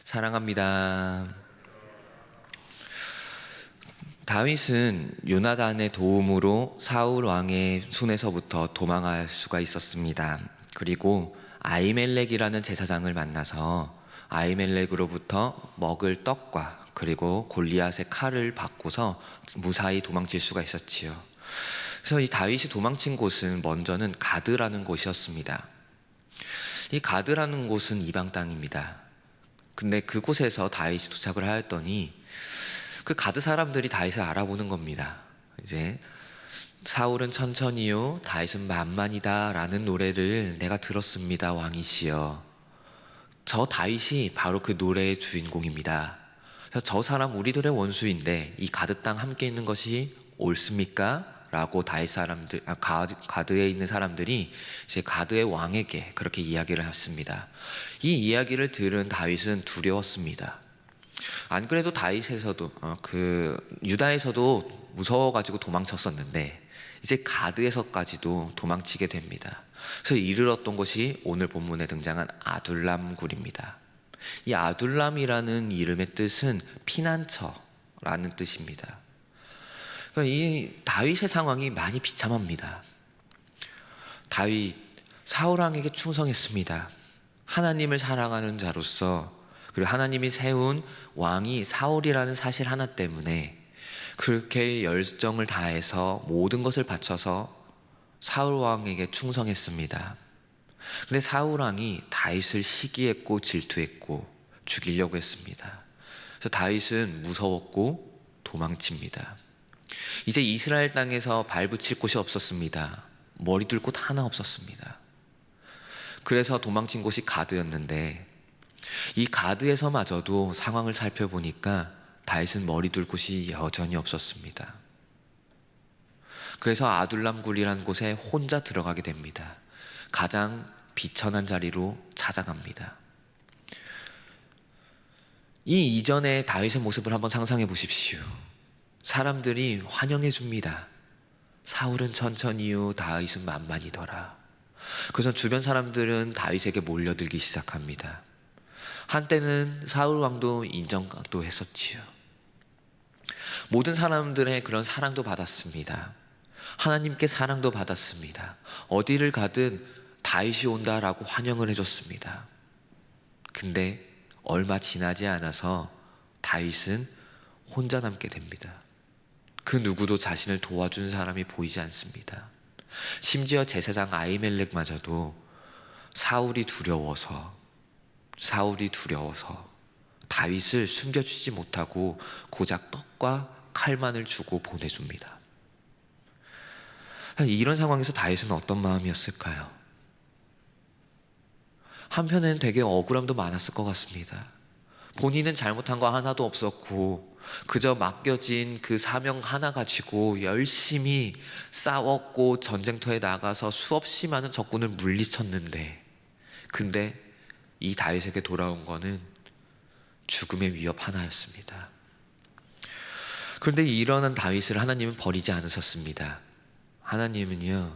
사랑합니다. 다윗은 요나단의 도움으로 사울 왕의 손에서부터 도망할 수가 있었습니다. 그리고 아히멜렉이라는 제사장을 만나서 아히멜렉으로부터 먹을 떡과 그리고 골리앗의 칼을 받고서 무사히 도망칠 수가 있었지요. 그래서 이 다윗이 도망친 곳은 먼저는 가드라는 곳이었습니다. 이 가드라는 곳은 이방 땅입니다. 근데 그곳에서 다윗이 도착을 하였더니 그 가드 사람들이 다윗을 알아보는 겁니다. 이제 사울은 천천히요, 다윗은 만만이다 라는 노래를 내가 들었습니다, 왕이시여. 저 다윗이 바로 그 노래의 주인공입니다. 그래서 저 사람 우리들의 원수인데 이 가드 땅 함께 있는 것이 옳습니까? 라고 다윗 사람들, 가드에 있는 사람들이 이제 가드의 왕에게 그렇게 이야기를 했습니다. 이 이야기를 들은 다윗은 두려웠습니다. 안 그래도 다윗에서도 유다에서도 무서워가지고 도망쳤었는데 이제 가드에서까지도 도망치게 됩니다. 그래서 이르렀던 것이 오늘 본문에 등장한 아둘람 굴입니다. 이 아둘람이라는 이름의 뜻은 피난처라는 뜻입니다. 그러니까 이 다윗의 상황이 많이 비참합니다. 다윗 사울 왕에게 충성했습니다. 하나님을 사랑하는 자로서, 그리고 하나님이 세운 왕이 사울이라는 사실 하나 때문에 그렇게 열정을 다해서 모든 것을 바쳐서 사울 왕에게 충성했습니다. 근데 사울 왕이 다윗을 시기했고 질투했고 죽이려고 했습니다. 그래서 다윗은 무서웠고 도망칩니다. 이제 이스라엘 땅에서 발붙일 곳이 없었습니다. 머리 둘 곳 하나 없었습니다. 그래서 도망친 곳이 가드였는데 이 가드에서마저도 상황을 살펴보니까 다윗은 머리 둘 곳이 여전히 없었습니다. 그래서 아둘람 굴이라는 곳에 혼자 들어가게 됩니다. 가장 비천한 자리로 찾아갑니다. 이 이전의 다윗의 모습을 한번 상상해 보십시오. 사람들이 환영해 줍니다. 사울은 천천히요, 다윗은 만만이더라. 그래서 주변 사람들은 다윗에게 몰려들기 시작합니다. 한때는 사울 왕도 인정도 했었지요. 모든 사람들의 그런 사랑도 받았습니다. 하나님께 사랑도 받았습니다. 어디를 가든 다윗이 온다라고 환영을 해줬습니다. 근데 얼마 지나지 않아서 다윗은 혼자 남게 됩니다. 그 누구도 자신을 도와준 사람이 보이지 않습니다. 심지어 제사장 아히멜렉마저도 사울이 두려워서 다윗을 숨겨주지 못하고 고작 떡과 칼만을 주고 보내줍니다. 이런 상황에서 다윗은 어떤 마음이었을까요? 한편에는 되게 억울함도 많았을 것 같습니다. 본인은 잘못한 거 하나도 없었고 그저 맡겨진 그 사명 하나 가지고 열심히 싸웠고 전쟁터에 나가서 수없이 많은 적군을 물리쳤는데, 근데 이 다윗에게 돌아온 거는 죽음의 위협 하나였습니다. 그런데 일어난 다윗을 하나님은 버리지 않으셨습니다. 하나님은요,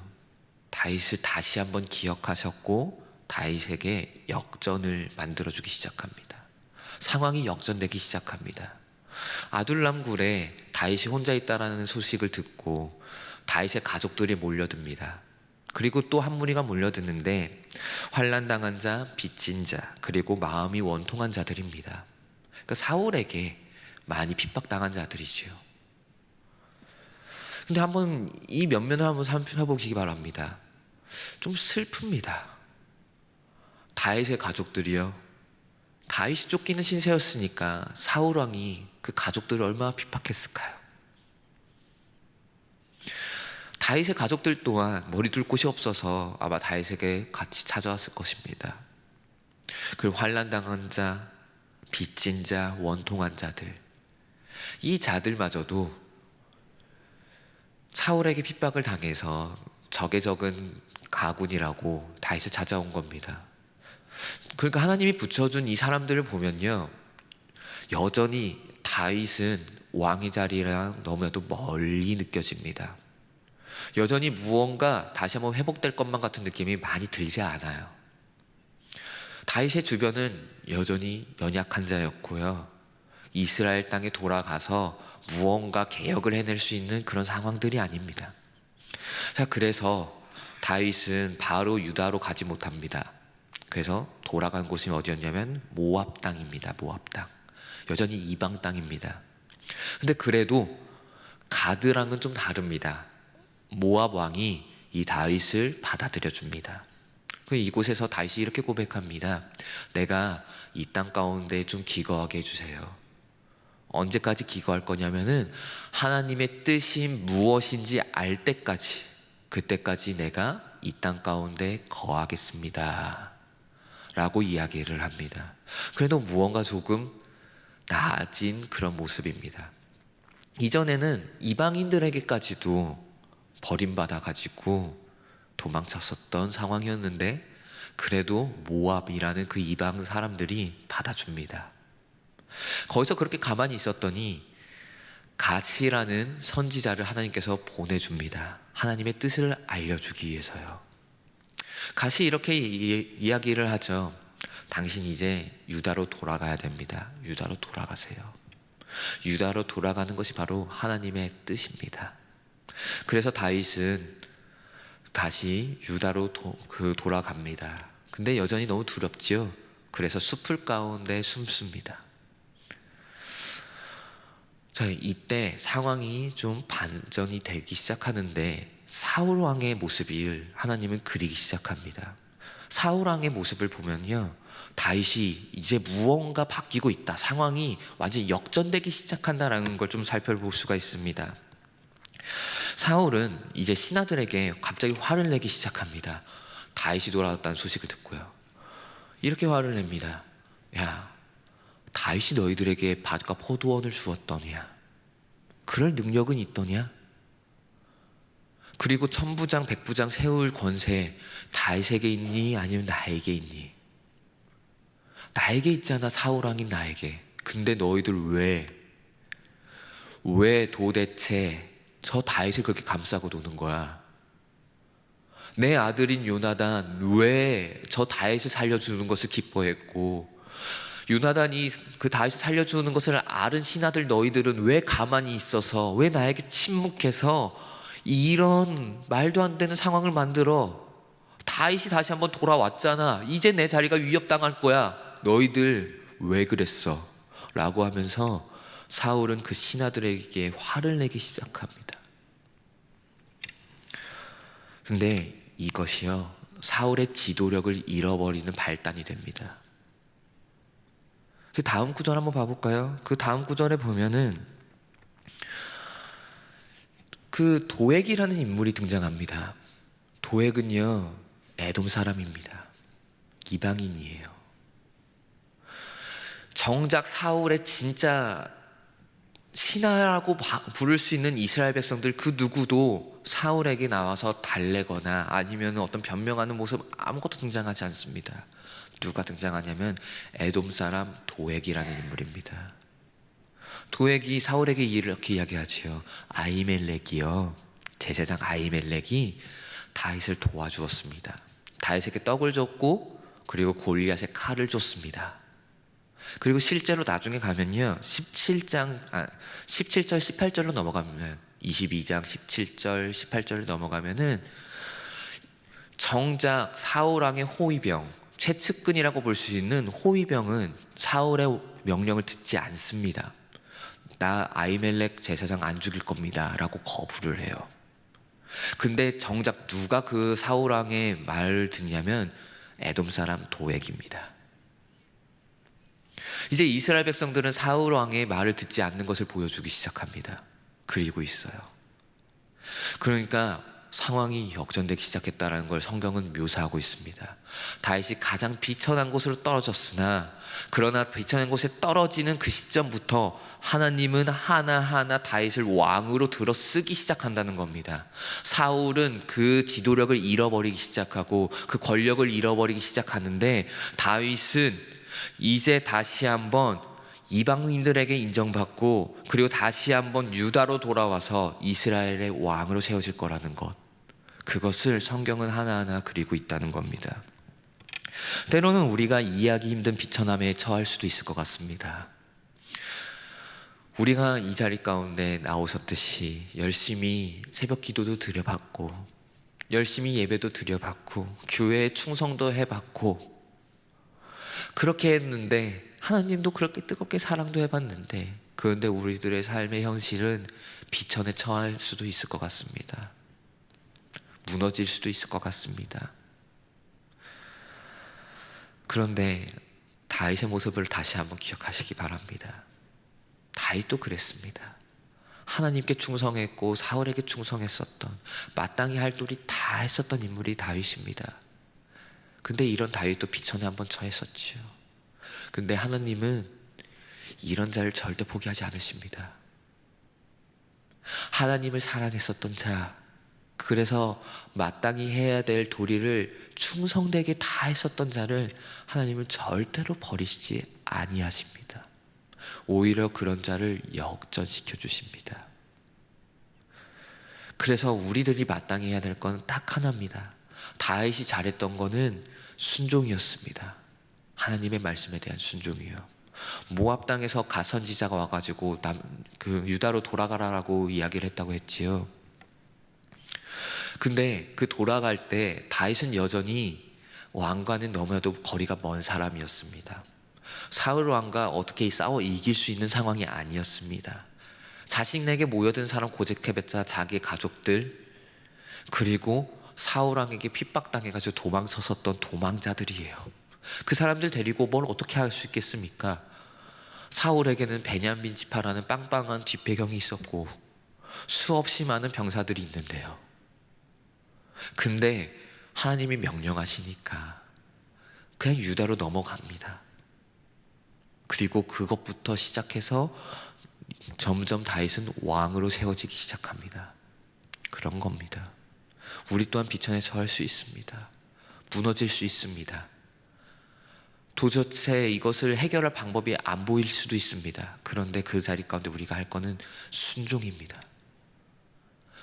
다윗을 다시 한번 기억하셨고 다윗에게 역전을 만들어주기 시작합니다. 상황이 역전되기 시작합니다. 아둘람 굴에 다윗이 혼자 있다라는 소식을 듣고 다윗의 가족들이 몰려듭니다. 그리고 또 한 무리가 몰려드는데 환난당한 자, 빚진 자, 그리고 마음이 원통한 자들입니다. 그러니까 사울에게 많이 핍박당한 자들이지요. 근데 한번 이 면면을 한번 살펴보시기 바랍니다. 좀 슬픕니다. 다윗의 가족들이요, 다윗이 쫓기는 신세였으니까 사울 왕이 그 가족들을 얼마나 핍박했을까요? 다윗의 가족들 또한 머리 둘 곳이 없어서 아마 다윗에게 같이 찾아왔을 것입니다. 그리고 환난당한 자, 빚진 자, 원통한 자들, 이 자들마저도 사울에게 핍박을 당해서 적에 적은 가군이라고 다윗을 찾아온 겁니다. 그러니까 하나님이 붙여준 이 사람들을 보면요, 여전히 다윗은 왕의 자리랑 너무나도 멀리 느껴집니다. 여전히 무언가 다시 한번 회복될 것만 같은 느낌이 많이 들지 않아요. 다윗의 주변은 여전히 연약한 자였고요. 이스라엘 땅에 돌아가서 무언가 개혁을 해낼 수 있는 그런 상황들이 아닙니다. 자, 그래서 다윗은 바로 유다로 가지 못합니다. 그래서 돌아간 곳이 어디였냐면 모압 땅입니다. 모압 땅. 여전히 이방 땅입니다. 근데 그래도 가드랑은 좀 다릅니다. 모압 왕이 이 다윗을 받아들여 줍니다. 이곳에서 다윗이 이렇게 고백합니다. 내가 이 땅 가운데 좀 기거하게 해주세요. 언제까지 기거할 거냐면은 하나님의 뜻이 무엇인지 알 때까지, 그때까지 내가 이 땅 가운데 거하겠습니다 라고 이야기를 합니다. 그래도 무언가 조금 나아진 그런 모습입니다. 이전에는 이방인들에게까지도 버림받아가지고 도망쳤었던 상황이었는데 그래도 모압이라는 그 이방 사람들이 받아줍니다. 거기서 그렇게 가만히 있었더니 갓이라는 선지자를 하나님께서 보내줍니다. 하나님의 뜻을 알려주기 위해서요. 갓이 이렇게 이야기를 하죠. 당신 이제 유다로 돌아가야 됩니다. 유다로 돌아가세요. 유다로 돌아가는 것이 바로 하나님의 뜻입니다. 그래서 다윗은 다시 유다로 돌아갑니다. 근데 여전히 너무 두렵지요. 그래서 숲을 가운데 숨습니다. 자, 이때 상황이 좀 반전이 되기 시작하는데 사울 왕의 모습을 하나님은 그리기 시작합니다. 사울 왕의 모습을 보면요, 다윗이 이제 무언가 바뀌고 있다, 상황이 완전히 역전되기 시작한다라는 걸 좀 살펴볼 수가 있습니다. 사울은 이제 신하들에게 갑자기 화를 내기 시작합니다. 다윗이 돌아왔다는 소식을 듣고요. 이렇게 화를 냅니다. 야, 다윗이 너희들에게 밭과 포도원을 주었더냐? 그럴 능력은 있더냐? 그리고 천부장, 백부장 세울 권세 다윗에게 있니? 아니면 나에게 있니? 나에게 있잖아, 사울 왕인 나에게. 근데 너희들 왜 도대체 저 다윗을 그렇게 감싸고 노는 거야? 내 아들인 요나단 왜 저 다윗을 살려주는 것을 기뻐했고, 요나단이 그 다윗을 살려주는 것을 아는 신하들 너희들은 왜 가만히 있어서, 왜 나에게 침묵해서 이런 말도 안 되는 상황을 만들어? 다윗이 다시 한번 돌아왔잖아. 이제 내 자리가 위협당할 거야. 너희들 왜 그랬어? 라고 하면서 사울은 그 신하들에게 화를 내기 시작합니다. 근데 이것이요, 사울의 지도력을 잃어버리는 발단이 됩니다. 그 다음 구절 한번 봐볼까요? 그 다음 구절에 보면은 그 도액이라는 인물이 등장합니다. 도액은요, 에돔 사람입니다. 이방인이에요. 정작 사울의 진짜 신하라고 부를 수 있는 이스라엘 백성들 그 누구도 사울에게 나와서 달래거나 아니면 어떤 변명하는 모습 아무것도 등장하지 않습니다. 누가 등장하냐면 에돔 사람 도액이라는 인물입니다. 도액이 사울에게 이렇게 이야기하지요. 아히멜렉이요, 제사장 아히멜렉이 다윗을 도와주었습니다. 다윗에게 떡을 줬고 그리고 골리앗의 칼을 줬습니다. 그리고 실제로 나중에 가면요, 17절 18절로 넘어가면, 22장 17절 18절로 넘어가면은 정작 사울왕의 호위병, 최측근이라고 볼 수 있는 호위병은 사울의 명령을 듣지 않습니다. 나 아히멜렉 제사장 안 죽일 겁니다 라고 거부를 해요. 근데 정작 누가 그 사울왕의 말을 듣냐면 에돔 사람 도액입니다. 이제 이스라엘 백성들은 사울 왕의 말을 듣지 않는 것을 보여주기 시작합니다. 그리고 있어요. 그러니까 상황이 역전되기 시작했다는 걸 성경은 묘사하고 있습니다. 다윗이 가장 비천한 곳으로 떨어졌으나, 그러나 비천한 곳에 떨어지는 그 시점부터 하나님은 하나하나 다윗을 왕으로 들어 쓰기 시작한다는 겁니다. 사울은 그 지도력을 잃어버리기 시작하고 그 권력을 잃어버리기 시작하는데, 다윗은 이제 다시 한번 이방인들에게 인정받고 그리고 다시 한번 유다로 돌아와서 이스라엘의 왕으로 세워질 거라는 것, 그것을 성경은 하나하나 그리고 있다는 겁니다. 때로는 우리가 이해하기 힘든 비천함에 처할 수도 있을 것 같습니다. 우리가 이 자리 가운데 나오셨듯이 열심히 새벽 기도도 드려봤고, 열심히 예배도 드려봤고, 교회에 충성도 해봤고, 그렇게 했는데 하나님도 그렇게 뜨겁게 사랑도 해봤는데, 그런데 우리들의 삶의 현실은 비천에 처할 수도 있을 것 같습니다. 무너질 수도 있을 것 같습니다. 그런데 다윗의 모습을 다시 한번 기억하시기 바랍니다. 다윗도 그랬습니다. 하나님께 충성했고 사울에게 충성했었던, 마땅히 할 도리 다 했었던 인물이 다윗입니다. 근데 이런 다윗도 비천에 한번 처했었지요. 근데 하나님은 이런 자를 절대 포기하지 않으십니다. 하나님을 사랑했었던 자, 그래서 마땅히 해야 될 도리를 충성되게 다 했었던 자를 하나님은 절대로 버리시지 아니하십니다. 오히려 그런 자를 역전시켜 주십니다. 그래서 우리들이 마땅히 해야 될 건 딱 하나입니다. 다윗이 잘했던 거는 순종이었습니다. 하나님의 말씀에 대한 순종이요. 모압 땅에서 가선지자가 와가지고 유다로 돌아가라라고 이야기를 했다고 했지요. 근데 그 돌아갈 때 다윗은 여전히 왕과는 너무나도 거리가 먼 사람이었습니다. 사울 왕과 어떻게 싸워 이길 수 있는 상황이 아니었습니다. 자신에게 모여든 사람 고제케벳자 자기의 가족들, 그리고 사울 왕에게 핍박당해가지고 도망쳤었던 도망자들이에요. 그 사람들 데리고 뭘 어떻게 할 수 있겠습니까? 사울에게는 베냐민 지파라는 빵빵한 뒷배경이 있었고 수없이 많은 병사들이 있는데요. 근데 하나님이 명령하시니까 그냥 유다로 넘어갑니다. 그리고 그것부터 시작해서 점점 다윗은 왕으로 세워지기 시작합니다. 그런 겁니다. 우리 또한 비천에 처할 수 있습니다. 무너질 수 있습니다. 도저히 이것을 해결할 방법이 안 보일 수도 있습니다. 그런데 그 자리 가운데 우리가 할 거는 순종입니다.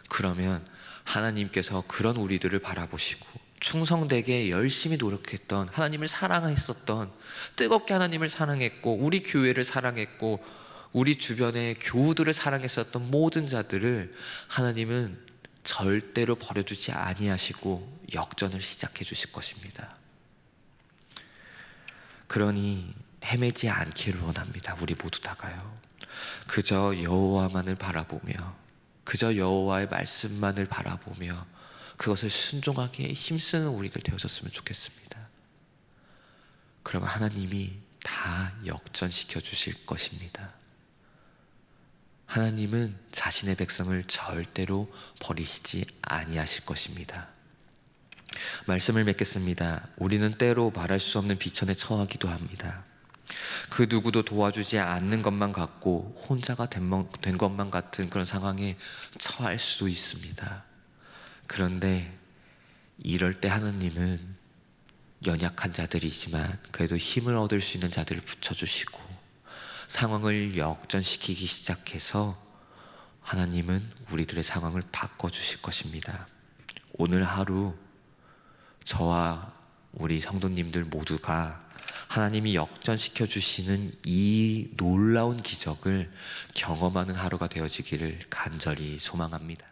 그러면 하나님께서 그런 우리들을 바라보시고 충성되게 열심히 노력했던, 하나님을 사랑했었던, 뜨겁게 하나님을 사랑했고 우리 교회를 사랑했고 우리 주변의 교우들을 사랑했었던 모든 자들을 하나님은 절대로 버려두지 아니하시고 역전을 시작해 주실 것입니다. 그러니 헤매지 않기를 원합니다. 우리 모두 다가요. 그저 여호와만을 바라보며, 그저 여호와의 말씀만을 바라보며 그것을 순종하기에 힘쓰는 우리들 되어졌으면 좋겠습니다. 그러면 하나님이 다 역전시켜 주실 것입니다. 하나님은 자신의 백성을 절대로 버리시지 아니하실 것입니다. 말씀을 맺겠습니다. 우리는 때로 말할 수 없는 비천에 처하기도 합니다. 그 누구도 도와주지 않는 것만 같고 혼자가 된 것만 같은 그런 상황에 처할 수도 있습니다. 그런데 이럴 때 하나님은 연약한 자들이지만 그래도 힘을 얻을 수 있는 자들을 붙여주시고 상황을 역전시키기 시작해서 하나님은 우리들의 상황을 바꿔주실 것입니다. 오늘 하루 저와 우리 성도님들 모두가 하나님이 역전시켜 주시는 이 놀라운 기적을 경험하는 하루가 되어지기를 간절히 소망합니다.